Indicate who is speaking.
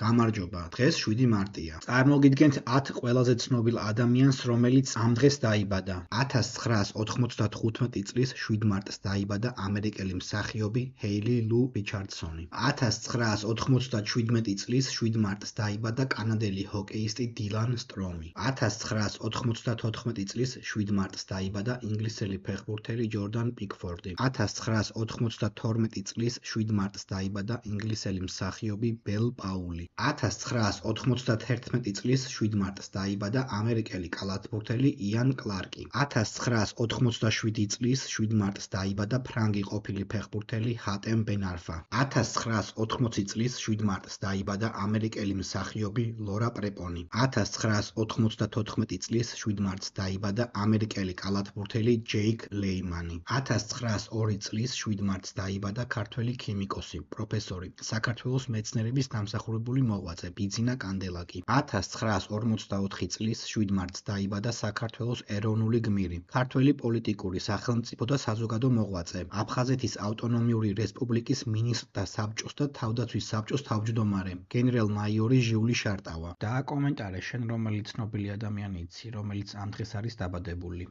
Speaker 1: გამარჯობა, დღეს 7 მარტია. წარმოგიდგენთ 10 ყველაზე ცნობილ ადამიანს, რომელიც ამ დღეს დაიბადა. 1995 წლის 7 მარტს დაიბადა ამერიკელი მსახიობი ჰეილი ლუ რიჩარდსონი. 1997 წლის 7 მარტს დაიბადა კანადელი ჰოკეისტი დილან სტრომი. 1994 წლის 7 მარტს დაიბადა ინგლისელი ფეხბურთელი ჯორდან პიკფორდი. 1992 წლის 7 მარტს დაიბადა ინგლისელი მსახიობი ბელ პაული. 1991 წლის 7 მარტს დაიბადა ამერიკელი კალათბურთელი იან კლარკი. 1987 წლის 7 მარტს დაიბადა ფრანგი ყოფილი ფეხბურთელი ჰატემ ბენ-არფა. 1980 წლის 7 მარტს დაიბადა ამერიკელი მსახიობი ლორა პრეპონი. 1994 წლის 7 მარტს დაიბადა ამერიკელი კალათბურთელი ჯეიკ ლეიმანი. 1902 წლის 7 მარტს დაიბადა ქართველი ქიმიკოსი, პროფესორი, საქართველოს მეცნიერების დამსახურებული მოღვაწე ბიძინა კანდელაკი. 1944 წლის 7 მარტს დაიბადა საქართველოს ეროვნული გმირი, ქართველი პოლიტიკური, სახელმწიფო და საზოგადო მოღვაწე, აფხაზეთის ავტონომიური რესპუბლიკის მინისტრთა საბჭოს და თავდაცვის საბჭოს თავმჯდომარე, გენერალ-მაიორი ჟიული შარტავა. დააკომენტარე შენ რომელი ცნობილი ადამიანი იცი, რომელიც ამ დღეს არის დაბადებული.